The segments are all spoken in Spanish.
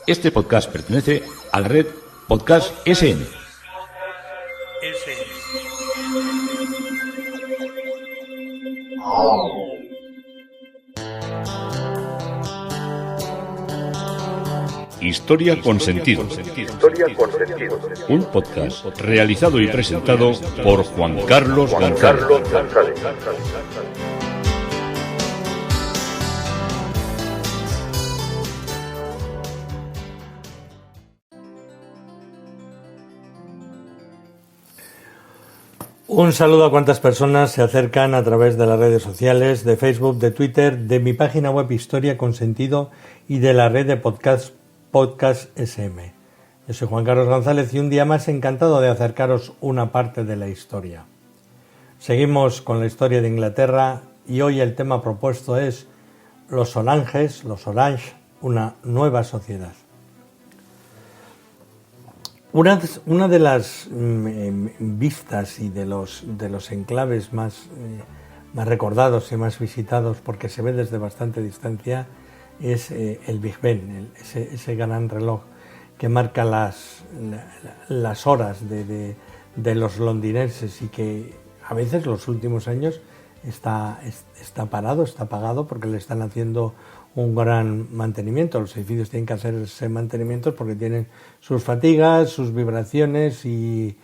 Este podcast pertenece a la red Podcast SN. Historia con sentido. Un podcast realizado y presentado por Juan Carlos González. Un saludo a cuantas personas se acercan a través de las redes sociales, de Facebook, de Twitter, de mi página web Historia con Sentido y de la red de Podcast SM. Yo soy Juan Carlos González y un día más encantado de acercaros una parte de la historia. Seguimos con la historia de Inglaterra y hoy el tema propuesto es los Orange, una nueva sociedad. Una de las vistas y de los enclaves más recordados y más visitados, porque se ve desde bastante distancia, es el Big Ben, ese gran reloj que marca las horas de los londinenses y que a veces los últimos años está parado, está apagado porque le están haciendo un gran mantenimiento. Los edificios tienen que hacerse mantenimientos porque tienen sus fatigas, sus vibraciones y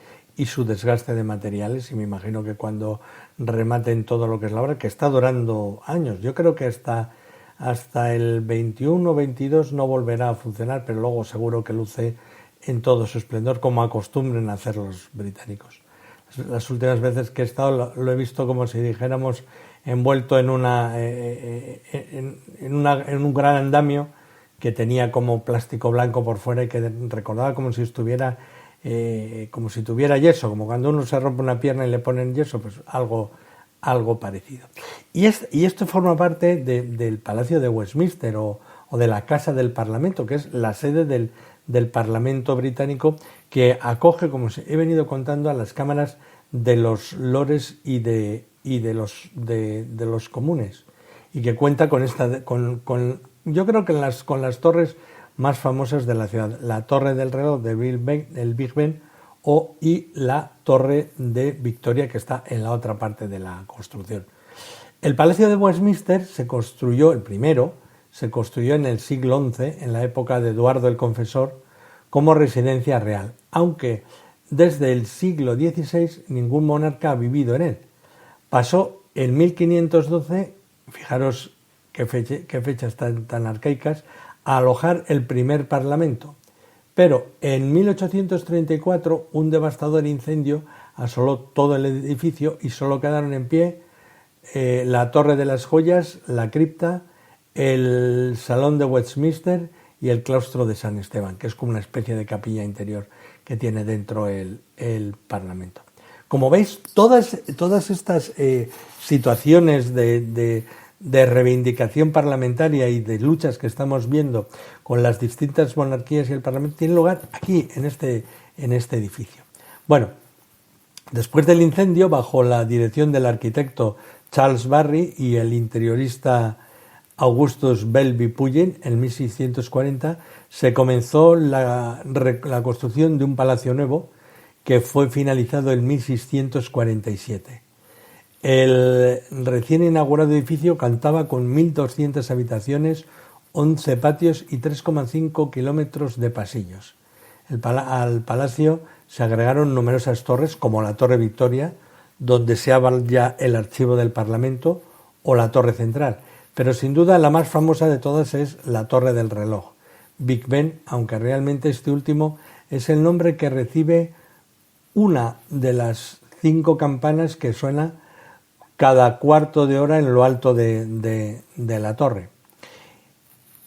su desgaste de materiales, y me imagino que cuando rematen todo lo que es la obra, que está durando años, yo creo que hasta el 21 o 22 no volverá a funcionar, pero luego seguro que luce en todo su esplendor como acostumbren a hacer los británicos. Las últimas veces que he estado lo he visto como si dijéramos envuelto en un gran andamio que tenía como plástico blanco por fuera y que recordaba como si tuviera yeso, como cuando uno se rompe una pierna y le ponen yeso, pues algo parecido. Y esto forma parte del Palacio de Westminster o de la Casa del Parlamento, que es la sede del Parlamento británico, que acoge, como he venido contando, a las cámaras de los lores y de los comunes, y que cuenta con yo creo que con las torres más famosas de la ciudad, la Torre del Reloj del Big Ben y la Torre de Victoria, que está en la otra parte de la construcción. El Palacio de Westminster el primero se construyó en el siglo XI, en la época de Eduardo el Confesor, como residencia real, aunque desde el siglo XVI ningún monarca ha vivido en él. Pasó en 1512, fijaros qué fechas tan arcaicas, a alojar el primer parlamento. Pero en 1834 un devastador incendio asoló todo el edificio y solo quedaron en pie la Torre de las Joyas, la cripta, el Salón de Westminster y el claustro de San Esteban, que es como una especie de capilla interior que tiene dentro el Parlamento. Como veis, todas estas situaciones de reivindicación parlamentaria y de luchas que estamos viendo con las distintas monarquías y el Parlamento tienen lugar aquí, en este edificio. Bueno, después del incendio, bajo la dirección del arquitecto Charles Barry y el interiorista Augustus Belby Pullen, en 1640, se comenzó la construcción de un palacio nuevo que fue finalizado en 1647. El recién inaugurado edificio contaba con 1.200 habitaciones, 11 patios y 3,5 kilómetros de pasillos. Al palacio se agregaron numerosas torres, como la Torre Victoria, donde se halla ya el archivo del Parlamento, o la Torre Central, pero sin duda la más famosa de todas es la Torre del Reloj, Big Ben, aunque realmente este último es el nombre que recibe una de las 5 campanas que suena cada cuarto de hora en lo alto de la torre.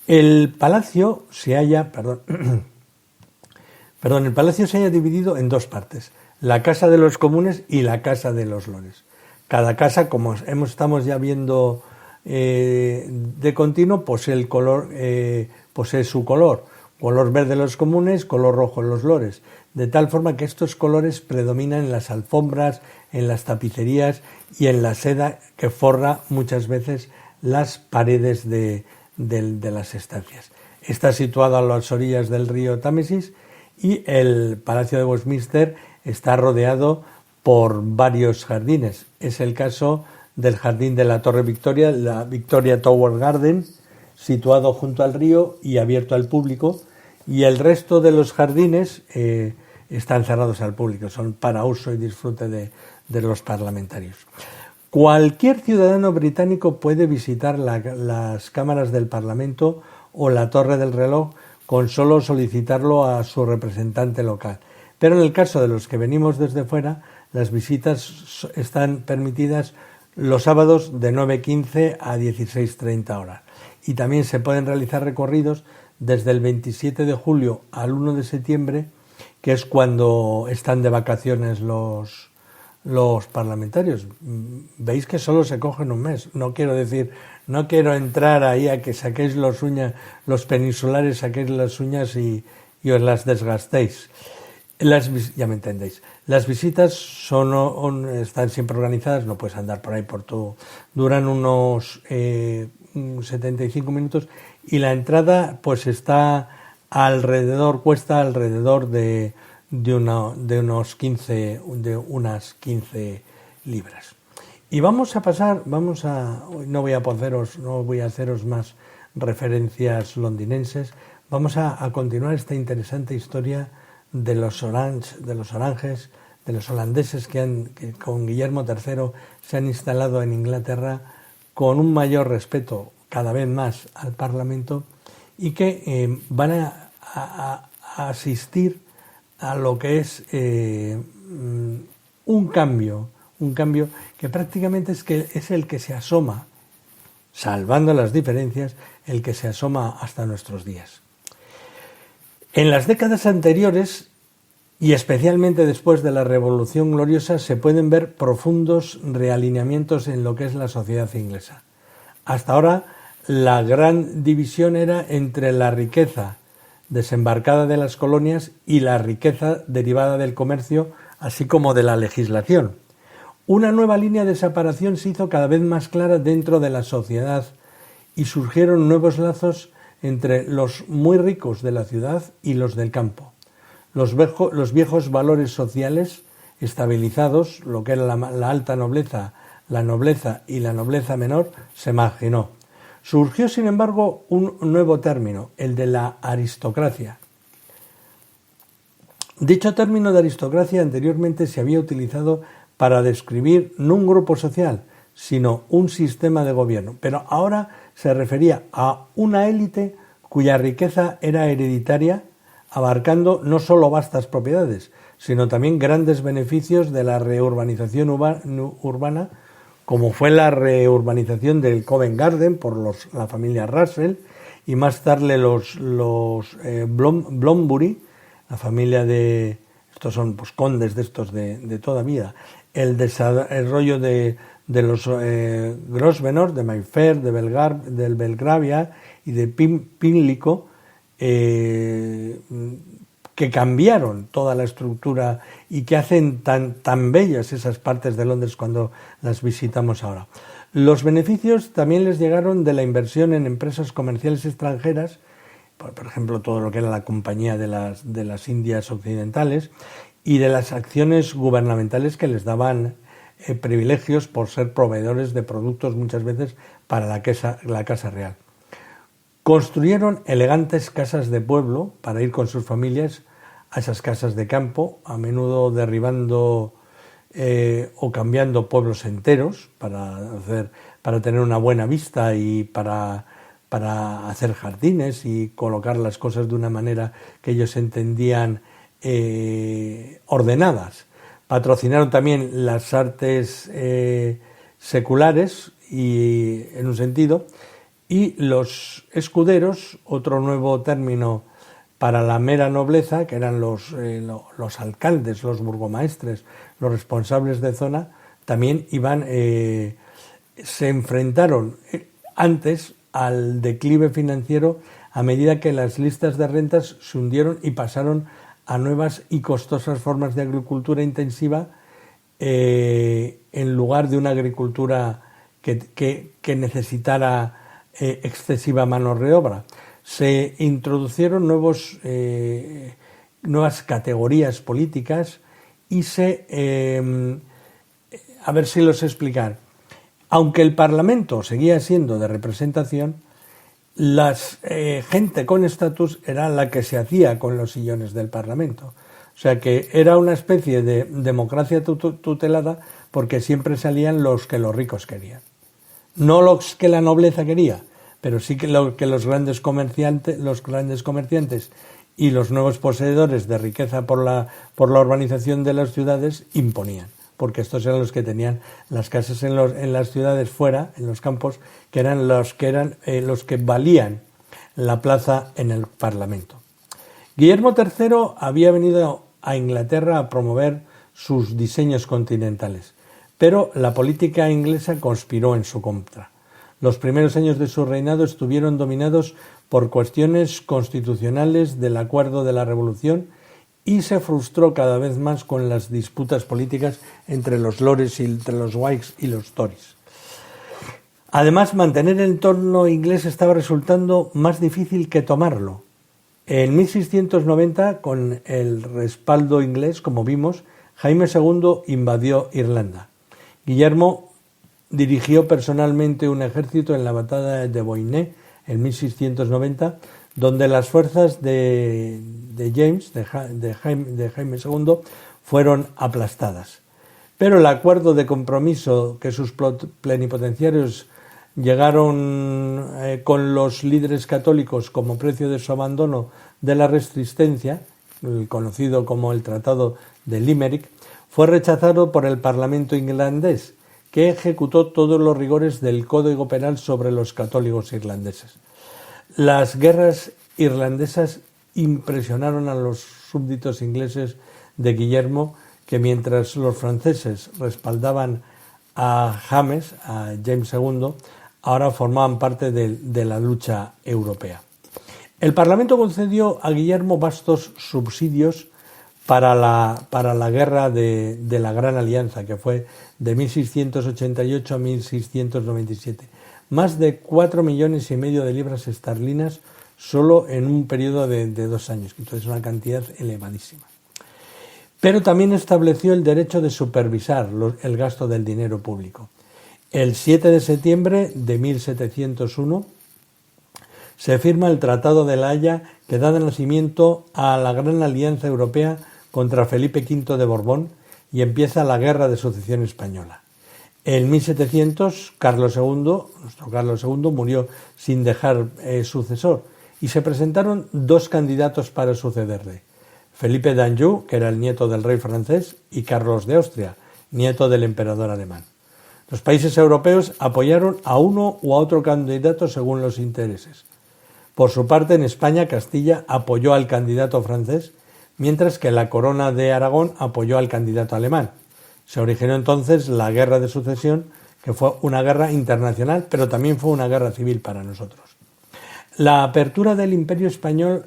El palacio se halla dividido en dos partes, la Casa de los Comunes y la Casa de los Lores. Cada casa, como estamos ya viendo de continuo, posee su color verde en los comunes, color rojo en los lores, de tal forma que estos colores predominan en las alfombras, en las tapicerías y en la seda que forra muchas veces las paredes de las estancias. está situado a las orillas del río Támesis y el Palacio de Westminster está rodeado por varios jardines. Es el caso del jardín de la Torre Victoria, la Victoria Tower Garden, situado junto al río y abierto al público, y el resto de los jardines están cerrados al público, son para uso y disfrute de los parlamentarios. Cualquier ciudadano británico puede visitar las cámaras del Parlamento o la Torre del Reloj con solo solicitarlo a su representante local. Pero en el caso de los que venimos desde fuera, las visitas están permitidas los sábados de 9:15 a 16:30 horas. Y también se pueden realizar recorridos desde el 27 de julio al 1 de septiembre, que es cuando están de vacaciones los parlamentarios. Veis que solo se cogen un mes. No quiero entrar ahí a que saquéis los peninsulares saquéis las uñas y os las desgastéis. Ya me entendéis. Las visitas están siempre organizadas, no puedes andar por ahí por todo. Duran unos 75 minutos y la entrada pues cuesta alrededor de unas 15 libras. Y no voy a haceros más referencias londinenses, vamos a continuar esta interesante historia de los oranges, de los holandeses que con Guillermo III se han instalado en Inglaterra con un mayor respeto cada vez más al Parlamento y que van a asistir a lo que es un cambio que prácticamente es el que se asoma, salvando las diferencias, el que se asoma hasta nuestros días. En las décadas anteriores, y especialmente después de la Revolución Gloriosa, se pueden ver profundos realineamientos en lo que es la sociedad inglesa. Hasta ahora, la gran división era entre la riqueza desembarcada de las colonias y la riqueza derivada del comercio, así como de la legislación. Una nueva línea de separación se hizo cada vez más clara dentro de la sociedad y surgieron nuevos lazos entre los muy ricos de la ciudad y los del campo. Los viejos valores sociales estabilizados, lo que era la alta nobleza, la nobleza y la nobleza menor, se marginó. Surgió, sin embargo, un nuevo término, el de la aristocracia. Dicho término de aristocracia anteriormente se había utilizado para describir no un grupo social, sino un sistema de gobierno, pero ahora se refería a una élite cuya riqueza era hereditaria, abarcando no solo vastas propiedades, sino también grandes beneficios de la reurbanización urbana, como fue la reurbanización del Covent Garden por la familia Russell, y más tarde los Bloomsbury, la familia de... Estos son pues condes de estos de toda vida. El desarrollo de los Grosvenor, de Mayfair, del Belgravia y de Pimlico, que cambiaron toda la estructura y que hacen tan bellas esas partes de Londres cuando las visitamos ahora. Los beneficios también les llegaron de la inversión en empresas comerciales extranjeras, por ejemplo, todo lo que era la Compañía de las Indias Occidentales, y de las acciones gubernamentales que les daban privilegios por ser proveedores de productos muchas veces para la Casa Real. Construyeron elegantes casas de pueblo para ir con sus familias a esas casas de campo, a menudo derribando o cambiando pueblos enteros para tener una buena vista y para hacer jardines y colocar las cosas de una manera que ellos entendían ordenadas. Patrocinaron también las artes seculares y en un sentido, y los escuderos, otro nuevo término para la mera nobleza, que eran los alcaldes, los burgomaestres, los responsables de zona, también se enfrentaron antes al declive financiero a medida que las listas de rentas se hundieron y pasaron a nuevas y costosas formas de agricultura intensiva en lugar de una agricultura que necesitara excesiva mano de obra. se introducieron nuevas categorías políticas y a ver si los explicar. Aunque el Parlamento seguía siendo de representación, la gente con estatus era la que se hacía con los sillones del Parlamento. O sea que era una especie de democracia tutelada, porque siempre salían los que los ricos querían. No los que la nobleza quería, pero sí que los grandes comerciantes y los nuevos poseedores de riqueza por la urbanización de las ciudades imponían, porque estos eran los que tenían las casas en las ciudades fuera, en los campos, que eran los que valían la plaza en el Parlamento. Guillermo III había venido a Inglaterra a promover sus diseños continentales, pero la política inglesa conspiró en su contra. Los primeros años de su reinado estuvieron dominados por cuestiones constitucionales del Acuerdo de la Revolución y se frustró cada vez más con las disputas políticas entre los Lords y entre los Whigs y los Tories. Además, mantener el entorno inglés estaba resultando más difícil que tomarlo. En 1690, con el respaldo inglés, como vimos, Jaime II invadió Irlanda. Guillermo dirigió personalmente un ejército en la batalla de Boyne en 1690, donde las fuerzas de Jaime II fueron aplastadas. Pero el acuerdo de compromiso que sus plenipotenciarios llegaron con los líderes católicos como precio de su abandono de la resistencia, conocido como el Tratado de Limerick, fue rechazado por el Parlamento irlandés, que ejecutó todos los rigores del Código Penal sobre los católicos irlandeses. Las guerras irlandesas impresionaron a los súbditos ingleses de Guillermo, que mientras los franceses respaldaban a James II, ahora formaban parte de la lucha europea. El Parlamento concedió a Guillermo vastos subsidios para la guerra de la Gran Alianza, que fue de 1688 a 1697. Más de 4,5 millones de libras esterlinas solo en un periodo de 2 años, entonces una cantidad elevadísima. Pero también estableció el derecho de supervisar el gasto del dinero público. El 7 de septiembre de 1701 se firma el Tratado de La Haya, que da nacimiento a la Gran Alianza Europea contra Felipe V de Borbón, y empieza la Guerra de Sucesión Española. En 1700, nuestro Carlos II, murió sin dejar sucesor, y se presentaron 2 candidatos para sucederle: Felipe d'Anjou, que era el nieto del rey francés, y Carlos de Austria, nieto del emperador alemán. Los países europeos apoyaron a uno u a otro candidato según los intereses. Por su parte, en España, Castilla apoyó al candidato francés, mientras que la Corona de Aragón apoyó al candidato alemán. Se originó entonces la Guerra de Sucesión, que fue una guerra internacional, pero también fue una guerra civil para nosotros. La apertura del Imperio español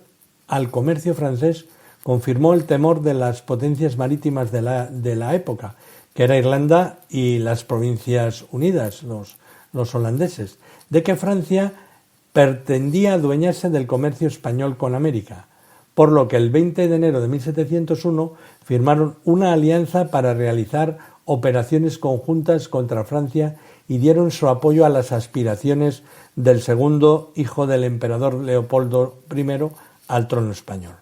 al comercio francés confirmó el temor de las potencias marítimas de la época, que era Irlanda y las Provincias Unidas, los holandeses, de que Francia pretendía adueñarse del comercio español con América, por lo que el 20 de enero de 1701 firmaron una alianza para realizar operaciones conjuntas contra Francia y dieron su apoyo a las aspiraciones del segundo hijo del emperador Leopoldo I al trono español.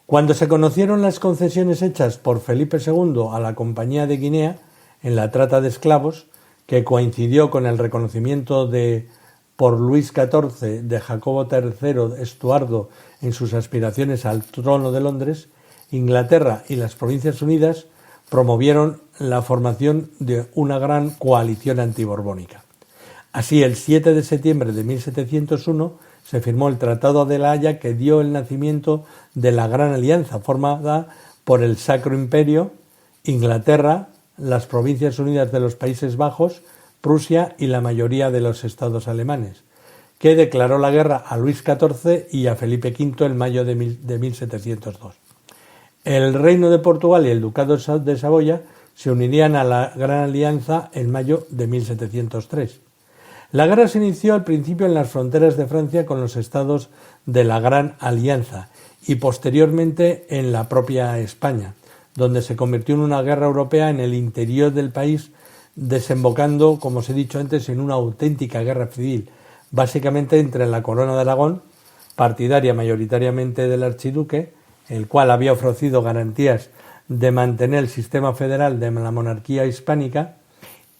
Cuando se conocieron las concesiones hechas por Felipe II a la Compañía de Guinea en la trata de esclavos, que coincidió con el reconocimiento por Luis XIV de Jacobo III Estuardo en sus aspiraciones al trono de Londres, Inglaterra y las Provincias Unidas promovieron la formación de una gran coalición antiborbónica. Así, el 7 de septiembre de 1701 se firmó el Tratado de La Haya, que dio el nacimiento de la Gran Alianza, formada por el Sacro Imperio, Inglaterra, las Provincias Unidas de los Países Bajos, Prusia y la mayoría de los estados alemanes, que declaró la guerra a Luis XIV y a Felipe V en mayo de 1702. El Reino de Portugal y el Ducado de Saboya se unirían a la Gran Alianza en mayo de 1703. La guerra se inició al principio en las fronteras de Francia con los estados de la Gran Alianza y posteriormente en la propia España, donde se convirtió en una guerra europea en el interior del país, desembocando, como os he dicho antes, en una auténtica guerra civil, básicamente entre la Corona de Aragón, partidaria mayoritariamente del archiduque, el cual había ofrecido garantías de mantener el sistema federal de la monarquía hispánica,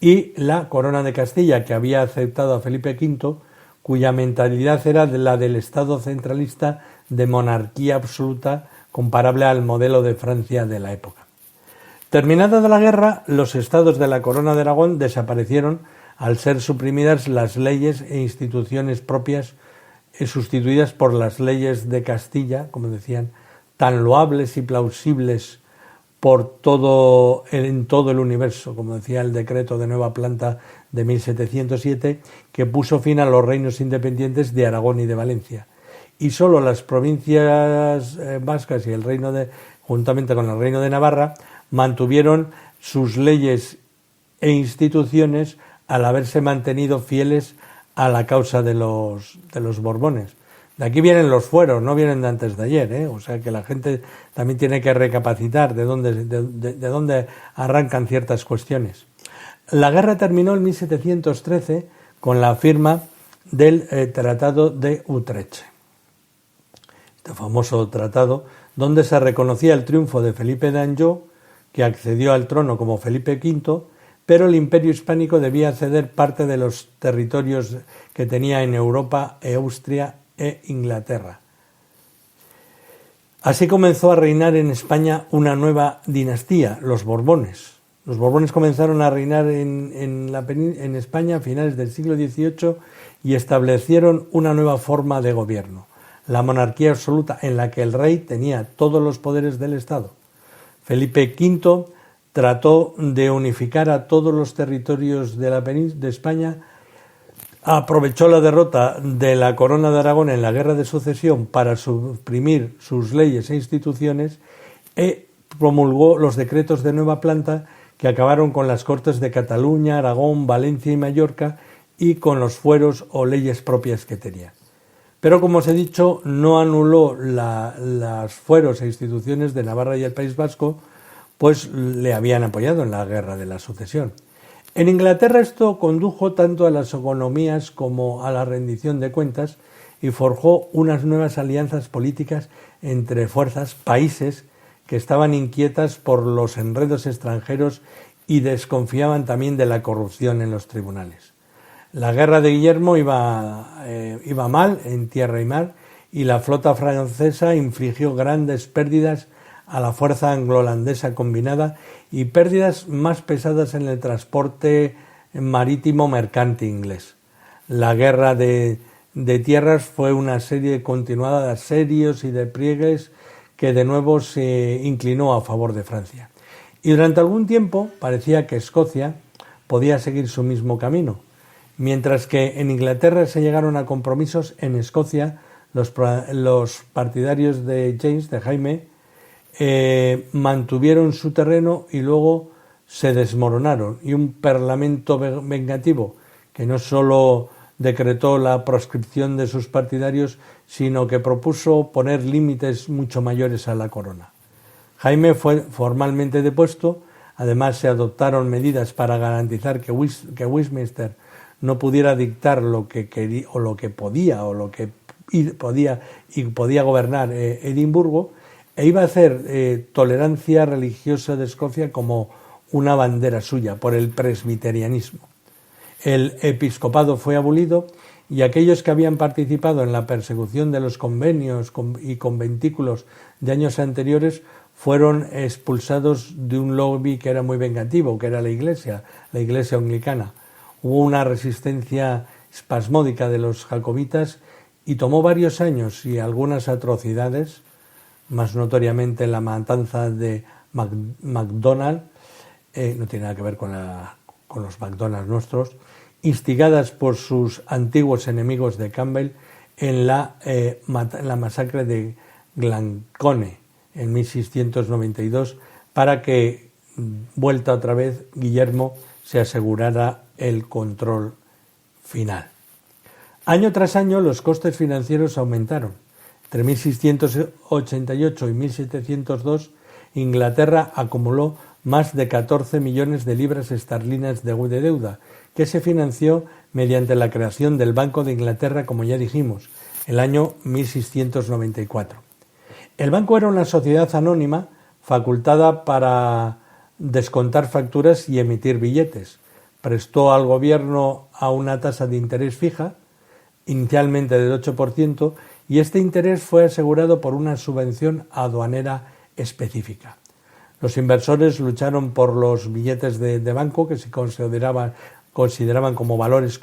y la Corona de Castilla, que había aceptado a Felipe V, cuya mentalidad era la del Estado centralista de monarquía absoluta, comparable al modelo de Francia de la época. Terminada la guerra, los estados de la Corona de Aragón desaparecieron al ser suprimidas las leyes e instituciones propias, sustituidas por las leyes de Castilla, como decían, tan loables y plausibles en todo el universo, como decía el decreto de nueva planta de 1707, que puso fin a los reinos independientes de Aragón y de Valencia. Y solo las provincias vascas y el juntamente con el reino de Navarra, mantuvieron sus leyes e instituciones al haberse mantenido fieles a la causa de los Borbones. De aquí vienen los fueros, no vienen de antes de ayer, o sea que la gente también tiene que recapacitar de dónde arrancan ciertas cuestiones. La guerra terminó en 1713 con la firma del Tratado de Utrecht, este famoso tratado donde se reconocía el triunfo de Felipe de Anjou, que accedió al trono como Felipe V, pero el Imperio Hispánico debía ceder parte de los territorios que tenía en Europa, Austria e Inglaterra. Así comenzó a reinar en España una nueva dinastía, los Borbones. Los Borbones comenzaron a reinar en España a finales del siglo XVIII y establecieron una nueva forma de gobierno, la monarquía absoluta, en la que el rey tenía todos los poderes del Estado. Felipe V trató de unificar a todos los territorios de España, aprovechó la derrota de la Corona de Aragón en la Guerra de Sucesión para suprimir sus leyes e instituciones y promulgó los decretos de nueva planta que acabaron con las Cortes de Cataluña, Aragón, Valencia y Mallorca y con los fueros o leyes propias que tenía. Pero, como os he dicho, no anuló las fueros e instituciones de Navarra y el País Vasco, pues le habían apoyado en la Guerra de la Sucesión. En Inglaterra esto condujo tanto a las economías como a la rendición de cuentas y forjó unas nuevas alianzas políticas entre países que estaban inquietas por los enredos extranjeros y desconfiaban también de la corrupción en los tribunales. La guerra de Guillermo iba mal en tierra y mar y la flota francesa infligió grandes pérdidas a la fuerza anglo-holandesa combinada y pérdidas más pesadas en el transporte marítimo mercante inglés. La guerra de tierras fue una serie continuada de asedios y de pliegues que de nuevo se inclinó a favor de Francia. Y durante algún tiempo parecía que Escocia podía seguir su mismo camino. Mientras que en Inglaterra se llegaron a compromisos, en Escocia los partidarios de Jaime, mantuvieron su terreno y luego se desmoronaron, y un parlamento vengativo que no solo decretó la proscripción de sus partidarios, sino que propuso poner límites mucho mayores a la corona. Jaime fue formalmente depuesto. Además, se adoptaron medidas para garantizar que Westminster no pudiera dictar lo que quería o lo que podía gobernar Edimburgo, e iba a hacer tolerancia religiosa de Escocia como una bandera suya por el presbiterianismo. El episcopado fue abolido y aquellos que habían participado en la persecución de los convenios y conventículos de años anteriores fueron expulsados de un lobby que era muy vengativo, que era la Iglesia anglicana. Hubo una resistencia espasmódica de los jacobitas y tomó varios años y algunas atrocidades, más notoriamente la matanza de MacDonald, no tiene nada que ver con los McDonald's nuestros, instigadas por sus antiguos enemigos de Campbell en la masacre de Glencoe en 1692, para que, vuelta otra vez, Guillermo se asegurara el control final. Año tras año los costes financieros aumentaron. Entre 1688 y 1702, Inglaterra acumuló más de 14 millones de libras esterlinas de deuda, que se financió mediante la creación del Banco de Inglaterra, como ya dijimos, el año 1694. El banco era una sociedad anónima facultada para descontar facturas y emitir billetes. Prestó al gobierno a una tasa de interés fija, inicialmente del 8%, y este interés fue asegurado por una subvención aduanera específica. Los inversores lucharon por los billetes de banco, que se consideraban como valores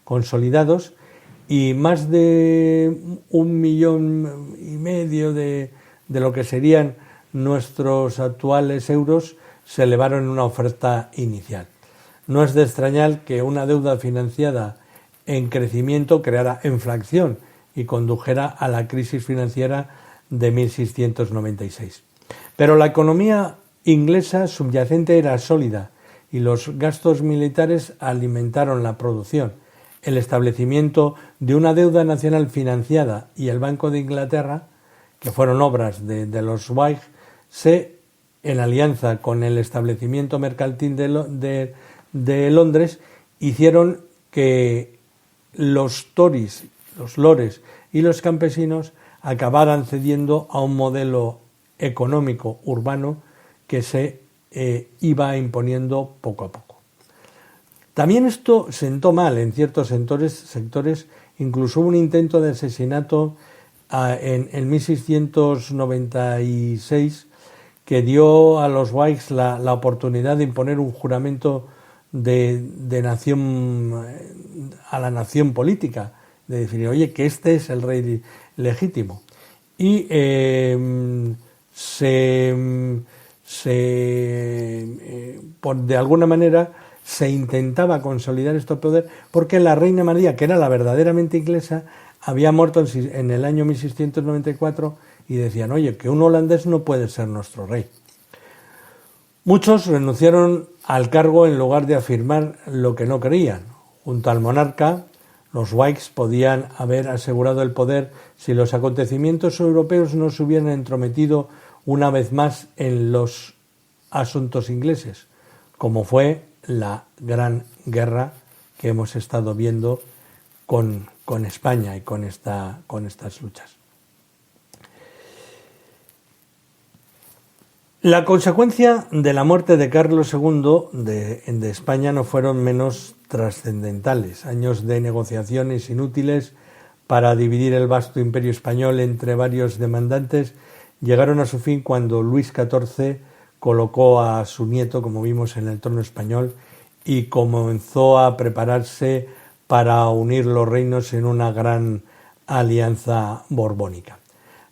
consolidados, y más de 1,5 millones de lo que serían nuestros actuales euros se elevaron en una oferta inicial. No es de extrañar que una deuda financiada en crecimiento creara inflación y condujera a la crisis financiera de 1696. Pero la economía inglesa subyacente era sólida y los gastos militares alimentaron la producción. El establecimiento de una deuda nacional financiada y el Banco de Inglaterra, que fueron obras de los Whig, en alianza con el establecimiento mercantil de Londres, hicieron que los Tories, los lores y los campesinos acabaran cediendo a un modelo económico urbano que se iba imponiendo poco a poco. También esto sentó mal en ciertos sectores, incluso hubo un intento de asesinato en 1696 que dio a los Whigs la oportunidad de imponer un juramento de nación a la nación política, de decir, oye, que este es el rey legítimo. Y de alguna manera se intentaba consolidar este poder porque la reina María, que era la verdaderamente inglesa, había muerto en el año 1694 y decían, oye, que un holandés no puede ser nuestro rey. Muchos renunciaron al cargo en lugar de afirmar lo que no creían. Junto al monarca, los Whigs podían haber asegurado el poder si los acontecimientos europeos no se hubieran entrometido una vez más en los asuntos ingleses, como fue la gran guerra que hemos estado viendo con España y con estas luchas. La consecuencia de la muerte de Carlos II de España no fueron menos trascendentales. Años de negociaciones inútiles para dividir el vasto imperio español entre varios demandantes llegaron a su fin cuando Luis XIV colocó a su nieto, como vimos, en el trono español y comenzó a prepararse para unir los reinos en una gran alianza borbónica.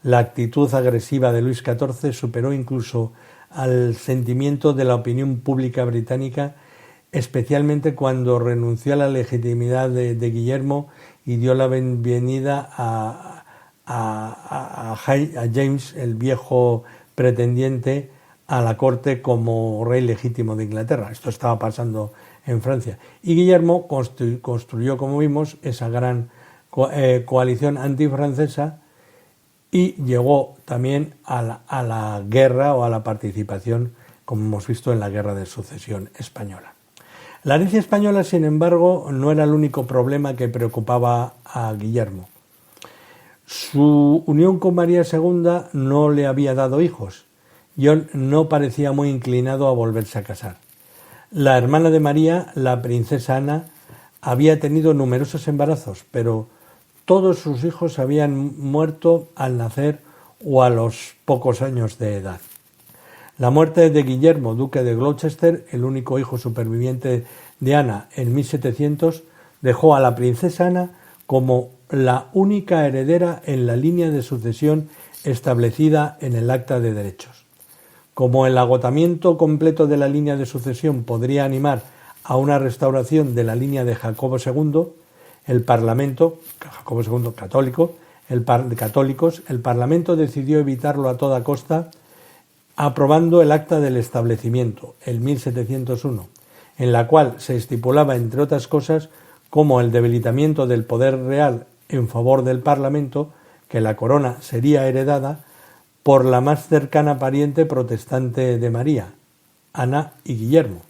La actitud agresiva de Luis XIV superó incluso al sentimiento de la opinión pública británica, especialmente cuando renunció a la legitimidad de Guillermo y dio la bienvenida a James, el viejo pretendiente, a la corte como rey legítimo de Inglaterra. Esto estaba pasando en Francia. Y Guillermo construyó, como vimos, esa gran coalición antifrancesa y llegó también a la guerra o a la participación, como hemos visto, en la Guerra de Sucesión Española. La herencia española, sin embargo, no era el único problema que preocupaba a Guillermo. Su unión con María II no le había dado hijos. John no parecía muy inclinado a volverse a casar. La hermana de María, la princesa Ana, había tenido numerosos embarazos, pero todos sus hijos habían muerto al nacer o a los pocos años de edad. La muerte de Guillermo, duque de Gloucester, el único hijo superviviente de Ana, en 1700, dejó a la princesa Ana como la única heredera en la línea de sucesión establecida en el Acta de Derechos. Como el agotamiento completo de la línea de sucesión podría animar a una restauración de la línea de Jacobo II, el Parlamento, Jacobo II católicos, el Parlamento decidió evitarlo a toda costa, aprobando el Acta del Establecimiento, el 1701, en la cual se estipulaba, entre otras cosas, como el debilitamiento del poder real en favor del Parlamento, que la corona sería heredada por la más cercana pariente protestante de María, Ana y Guillermo.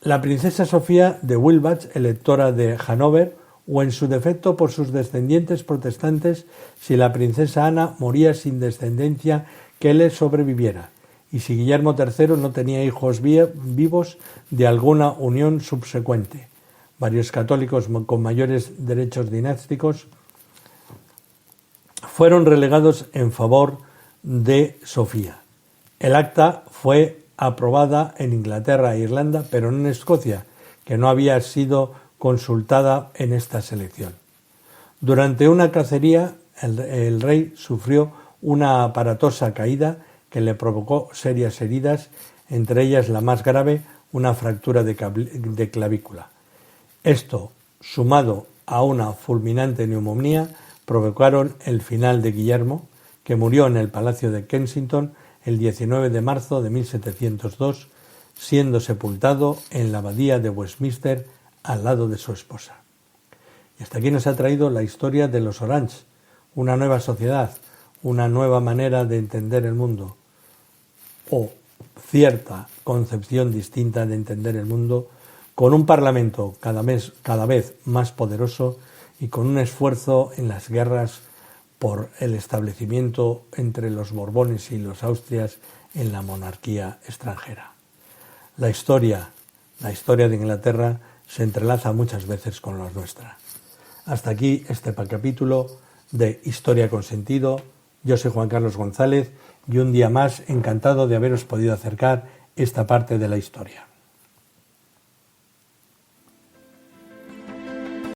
La princesa Sofía de Wilbach, electora de Hannover, o en su defecto por sus descendientes protestantes si la princesa Ana moría sin descendencia que le sobreviviera, y si Guillermo III no tenía hijos vivos de alguna unión subsecuente. Varios católicos con mayores derechos dinásticos fueron relegados en favor de Sofía. El acta fue aprobada en Inglaterra e Irlanda, pero no en Escocia, que no había sido consultada en esta selección. Durante una cacería, el rey sufrió una aparatosa caída que le provocó serias heridas, entre ellas la más grave, una fractura de clavícula. Esto, sumado a una fulminante neumonía, provocaron el final de Guillermo, que murió en el Palacio de Kensington el 19 de marzo de 1702, siendo sepultado en la abadía de Westminster al lado de su esposa. Y hasta aquí nos ha traído la historia de los Orange, una nueva sociedad, una nueva manera de entender el mundo, o cierta concepción distinta de entender el mundo, con un parlamento cada vez más poderoso y con un esfuerzo en las guerras por el establecimiento entre los Borbones y los Austrias en la monarquía extranjera. La historia de Inglaterra se entrelaza muchas veces con la nuestra. Hasta aquí este capítulo de Historia con Sentido. Yo soy Juan Carlos González y un día más encantado de haberos podido acercar esta parte de la historia.